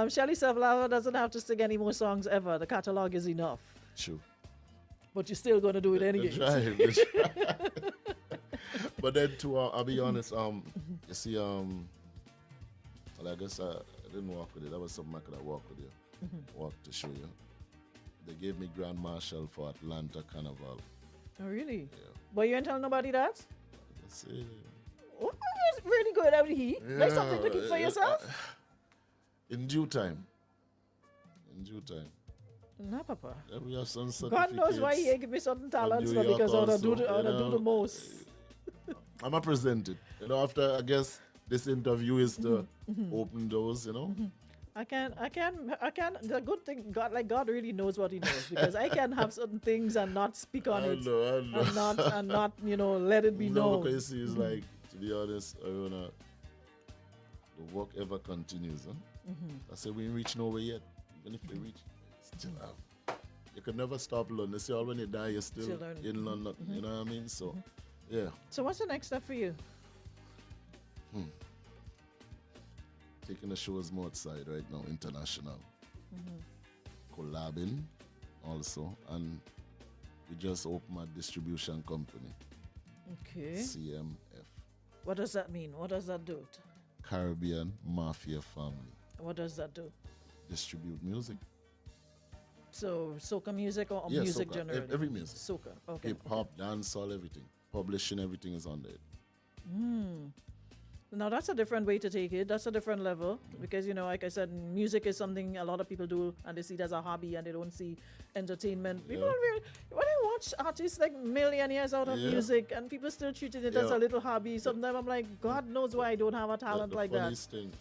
Shelly Savlava doesn't have to sing any more songs ever. The catalog is enough. True. But you're still going to do it anyway. The drive. But then too, I'll be honest, you see, well, I guess I didn't walk with it. That was something I could have walked with you. Walk to show you. They gave me Grand Marshal for Atlanta Carnival. Oh, really? Yeah. But you ain't telling nobody that? Let's see. Oh, it's really good, haven't he? There's something to keep for yourself? In due time. In due time. No, Papa. Yeah, we have some God certificates. knows why he give me certain talents, New York because I also, do the most. I'm a presented. After, I guess, this interview is to open doors, I can. The good thing, God really knows what He knows, because I can have certain things and not speak on it, I know. and not let it be No, known. because you see, it's like, to be honest, the work ever continues. Huh? I say we ain't reach nowhere yet. Even if we reach, still have. You can never stop learning. You see, all when you die, you're still in London. You know what I mean? So, yeah. So what's the next step for you? Taking the shows more outside right now, international. Collabing also. And we just opened a distribution company. Okay. CMF. What does that mean? What does that do? Caribbean Mafia Family. What does that do? Distribute music. So soca music or Yeah, music soca. generally? Every music. Soca. Okay. Hip hop, dancehall, everything. Publishing, everything is on there. Now that's a different way to take it. That's a different level because like I said, music is something a lot of people do and they see it as a hobby and they don't see entertainment. People don't really, when I watch artists like millionaires out of music and people still treating it as a little hobby, sometimes I'm like, God knows why I don't have a talent like that. The funniest thing,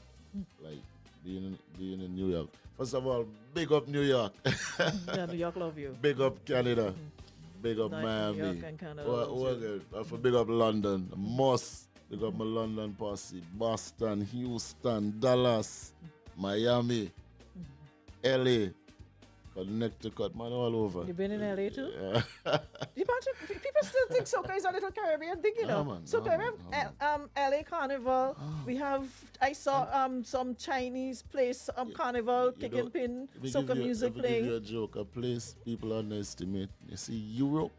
like being in New York. First of all, big up New York. Yeah, New York love you. Big up Canada. Big up Miami. New York and Canada. For big up London. Moss. Big up my London posse. Boston, Houston, Dallas, Miami, LA, Connecticut, man, all over. You been in LA too? Yeah. People still think soca is a little Caribbean thing, Man, Soca, LA Carnival. We have, I saw some Chinese place, Carnival, kicking pin, soca music playing. Give you a joke, a place people underestimate. You see, Europe,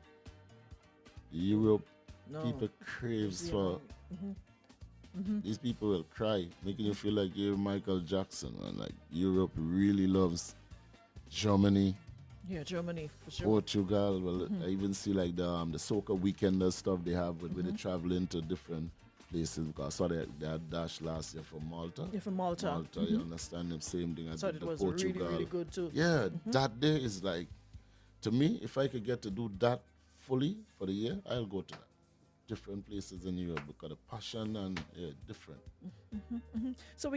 people craves for. These people will cry, making you feel like you're Michael Jackson, and like Europe really loves Germany. Yeah, Germany for sure. Portugal. Well, I even see like the soca weekender stuff they have when they traveling to different places. Because I saw they had dash last year from Malta. Yeah, from Malta. Malta, you understand the same thing as So the it was Portugal. really, really good too. Yeah, that day is like, to me, if I could get to do that fully for the year, I'll go to that. Different places in Europe because the passion and different. So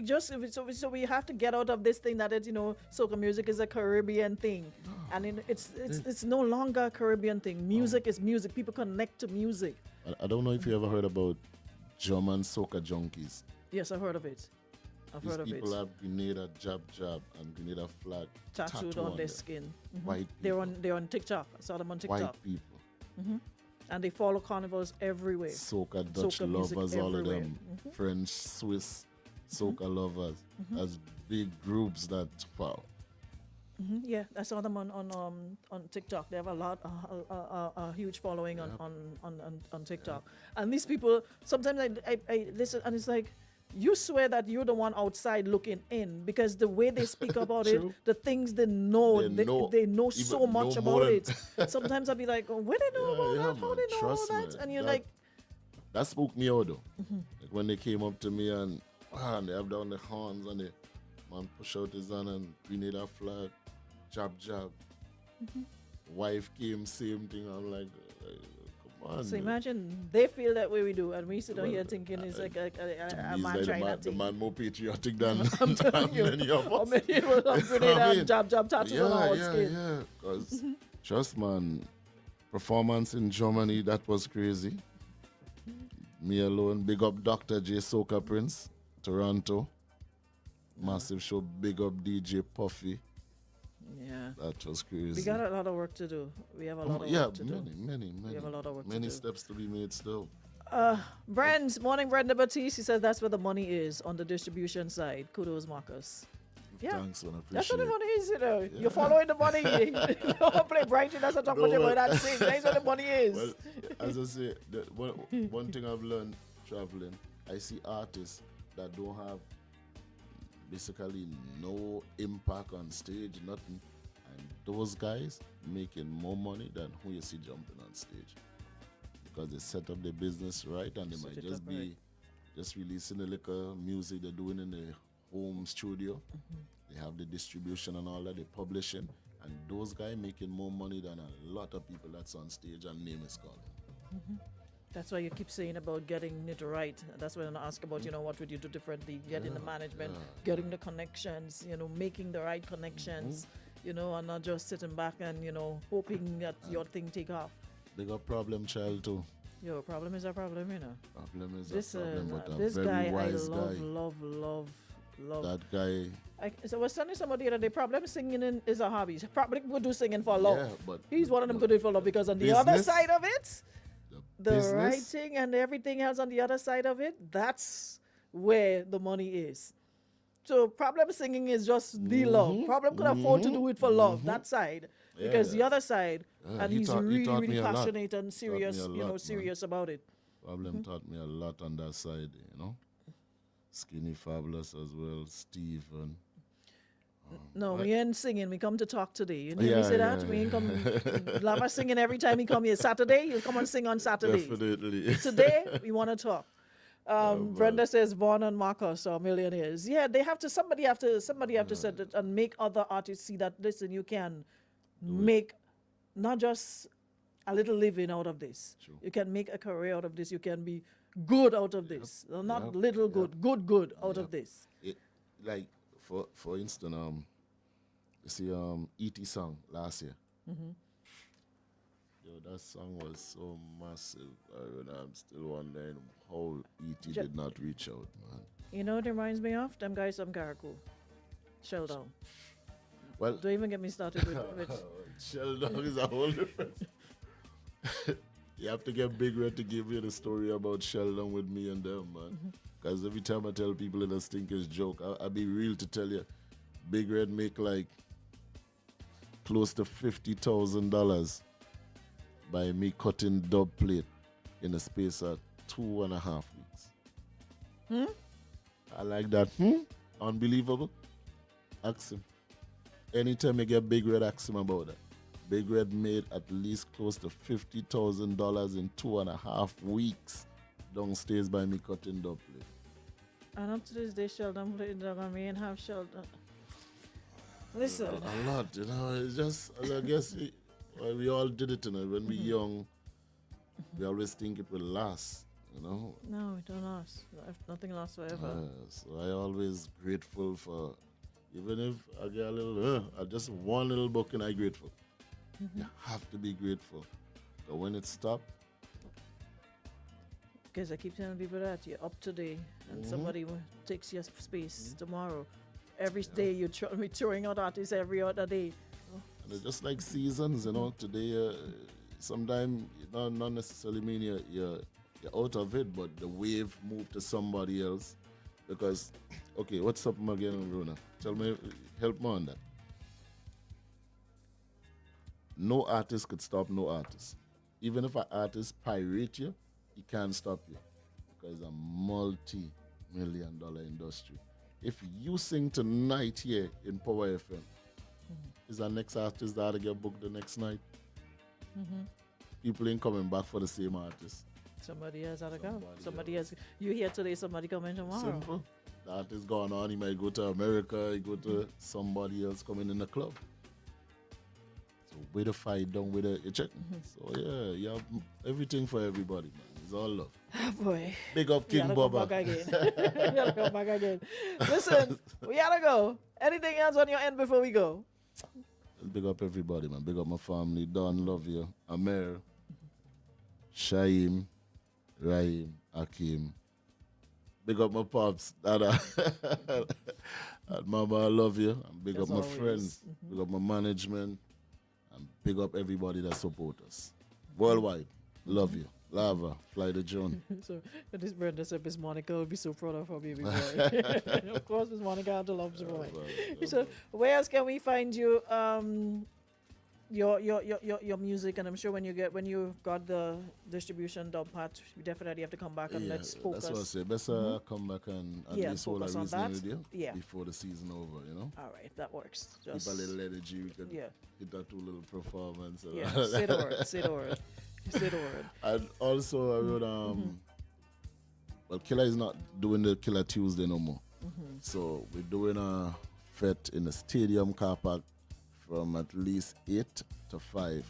we have to get out of this thing that soca music is a Caribbean thing, and it's no longer a Caribbean thing. Music is music. People connect to music. I don't know if you ever heard about German soca junkies. Yes, I've heard of it. These people have Grenada jab and Grenada flag tattooed on their skin. White people. people. They're on TikTok. I saw them on TikTok. White people. And they follow carnivals everywhere. Soca Dutch lovers, all of them. French, Swiss soca lovers. As big groups that, wow. Yeah, I saw them on TikTok. They have a huge following on TikTok. And these people, sometimes I listen and it's like, you swear that you're the one outside looking in because the way they speak about it, the things they know so much about it. Sometimes I'll be like, oh, where they know about that? How they know Trust all that? me, And you're like... That spooked me out though. Like when they came up to me and they have down the horns and the man push out his hand and Grenada flag, jab. Wife came, same thing. I'm like, come on. So imagine they feel that way we do, and we sit down here thinking it's like a man trying that thing. The man more patriotic than many of us. Many will have Grenada and jab tattoos on our skin. Yeah, because trust man, performance in Germany, that was crazy. Me alone, big up Dr. J Soca Prince, Toronto. Massive show, big up DJ Puffy. Yeah. That was crazy. We got a lot of work to do. We have a lot of work to do. Many. We have a lot of work many to do. steps to be made still. Brenda Batiste, he says that's where the money is on the distribution side. Kudos, Marcus. Yeah. Thanks, man. I appreciate That's what the it. money is, Yeah. You're following the money. You don't play Brighton, that's what talk about your that sing. That's what the money is. Well, as I say, one thing I've learned traveling, I see artists that don't have basically no impact on stage, nothing. And those guys making more money than who you see jumping on stage. Because they set up their business right and they might just be just releasing the liquor music they're doing in the home studio. They have the distribution and all that, the publishing. And those guys making more money than a lot of people that's on stage and name is calling. That's why you keep saying about getting it right. That's why I ask about, what would you do differently? Getting the management, getting the connections, making the right connections, and not just sitting back and, hoping that your thing take off. They got problem child too. Yo, problem is a problem, Problem is this, a problem, but this a very guy, wise I guy. love. That guy. So I was telling somebody the other day, problem singing is a hobby. He probably would do singing for love. Yeah, but he's one of them could do it for love because on the other side of it, the writing and everything else on the other side of it, that's where the money is. So problem singing is just the love. Problem could afford to do it for love, that side. Because the other side, and he's really passionate and serious, serious about it. Problem taught me a lot on that side, Skinny Fabulous as well, Stephen. No, we ain't singing. We come to talk today. You know me say that? We ain't come. Lava singing every time he come here. Saturday, he'll come and sing on Saturday. Definitely. Today, we want to talk. Brenda says Vaughn and Marcus are millionaires. Yeah, they have to. Somebody have to set it and make other artists see that. Listen, you can make not just a little living out of this. True. You can make a career out of this. You can be good out of this. Not little good, good out of this. Like for instance, you see E.T. song last year. Yo, that song was so massive. I'm still wondering how E.T. did not reach out, man. You know what it reminds me of? Them guys from Carnival. Sheldon. Well, Don't even get me started with Sheldon is a whole different. You have to get Big Red to give you the story about Sheldon with me and them, man. Because every time I tell people that I think it's joke, I'll be real to tell you, Big Red make like close to $50,000 by me cutting dub plate in a space of 2.5 weeks. I like that. Unbelievable. Ask him. Anytime you get Big Red, ask him about that. Big Red made at least close to $50,000 in 2.5 weeks downstairs by me cutting dub plate. And up to this day, Sheldon playing dog on me and have Sheldon. Listen. A lot, you know. It's just, I guess, we all did it, you know. When we young, we always think it will last, you know. No, it don't last. Nothing lasts forever. So I always grateful for, even if I get a little, just one little book and I grateful. You have to be grateful. But when it stopped, because I keep telling people that you're up today and somebody takes your space tomorrow. Every day you're throwing out artists every other day. And it's just like seasons, you know. Today, sometimes not necessarily mean you're out of it, but the wave moved to somebody else. Because, okay, what's up again, Rona? Tell me, help me on that. No artist could stop no artist. Even if an artist pirate you, he can't stop you. Because it's a multi-million-dollar industry. If you sing tonight here in Power FM, is our next artist that to get booked the next night? People ain't coming back for the same artist. Somebody else had to go. Somebody else. You here today, somebody coming tomorrow. Simple. The artist gone on, he might go to America, he go to somebody else coming in the club. So with the fight done with the check. So yeah, you have everything for everybody, man. It's all love. Oh boy. Big up King Bubba. We gotta go back again. Listen, we gotta go. Anything else on your end before we go? Big up everybody, man. Big up my family. Don, love you. Amer, Shaim, Raim, Akim. Big up my pops, Dada. And Mama, I love you. And big As up my always. friends. Big up my management. And big up everybody that support us. Worldwide. Love you. Lava. Fly the John. So this Brenda said Miss Monica will be so proud of her baby boy. Of course, Miss Monica had to love the boy. So where else can we find you? Your music, and I'm sure when you've got the distribution done pat, you definitely have to come back and let's focus. That's what I say. Best come back and at least hold a focus on reason that. with you Yeah. before the season over, you know? All right, that works. Keep a little energy. We can Yeah. hit that two little performance. Yeah, say the word. Say the word. Say the word. And also, I wrote, well, Killer is not doing the Killer Tuesday no more. So we're doing a fete in the stadium car park from at least 8 to 5.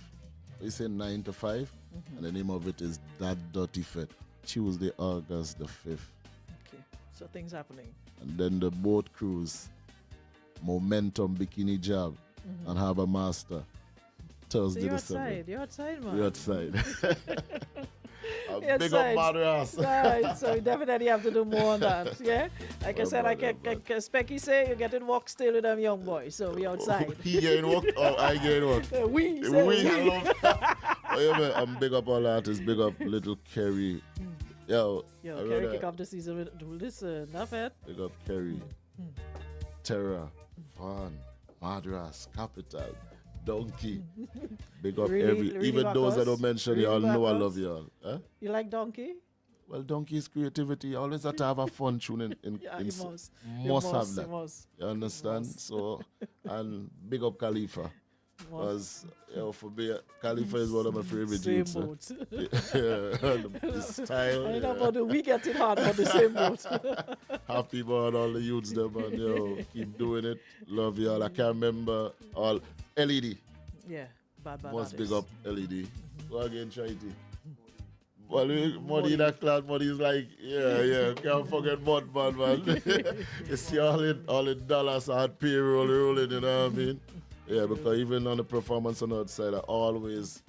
We say 9 to 5, and the name of it is That Dirty Fete, Tuesday, August the 5th. Okay, so things happening. And then the boat cruise, Momentum, Bikini Job, and Harbour Master, Thursday So you're the 7th. outside. You're outside, man. We're outside. You're Big up outside. Madras. Right, so you definitely have to do more on that. Yeah, like I said, Specky say you're getting walk still with them young boys, so we outside. He getting work or I getting work? We say we. I love oh, yeah, man, I'm big up all artists, big up Little Kerry. Yo, Kerry kick off the season with listen, enough it. Big up Kerry. Terra, Van, Madras, Capital, Donkey. Big up Really even those I don't mention, Really y'all know I backwards? love y'all. Huh? You like Donkey? Well, Donkey's creativity, you always have to have a fun tune in Yeah, in you s- must. must have You that. must. You understand? So, and big up Khalifa. Because, for me, Khalifa is one of my favorite Same youths. boat. The style. I know about we get it hard for the same boat. Happy about all the youths there, man. Keep doing it. Love y'all. I can't remember all. LED. Yeah, bad Must artists. big up LED. Go again, Charity. Well, money in that class, money is like, yeah. Can't forget Mud, man. You see all in dollars and payroll rolling, you know what I mean? Yeah, because even on the performance on the outside, I always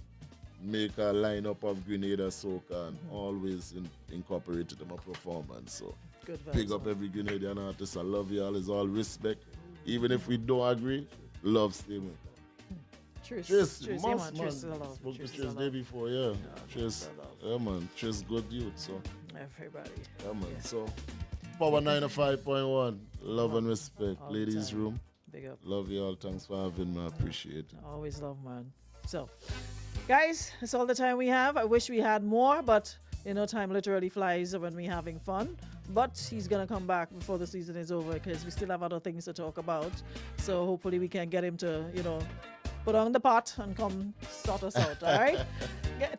make a lineup of Grenada soca and always incorporate it in my performance. So Good vibes, big up every Grenadian artist. I love y'all. It's all respect. Even if we don't agree, love stay with. Tris, yeah, man. Tris is a love. Spoke to Tris is Tris a day love. before, yeah. Tris, yeah, man. Tris, good youth, so. Everybody. Yeah, man. So, Power 95.1, love and respect. All the Ladies' time. room. Big up. Love you all. Thanks for having me. I appreciate it. Always love, man. So, guys, that's all the time we have. I wish we had more, but time literally flies when we're having fun. But he's going to come back before the season is over because we still have other things to talk about. So, hopefully, we can get him to, put on the pot and come sort us out, all right?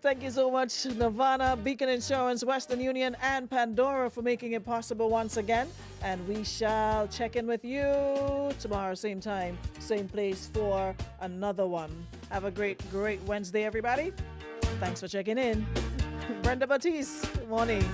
Thank you so much, Nirvana, Beacon Insurance, Western Union, and Pandora for making it possible once again. And we shall check in with you tomorrow, same time, same place for another one. Have a great Wednesday, everybody. Thanks for checking in. Brenda Batiste, good morning.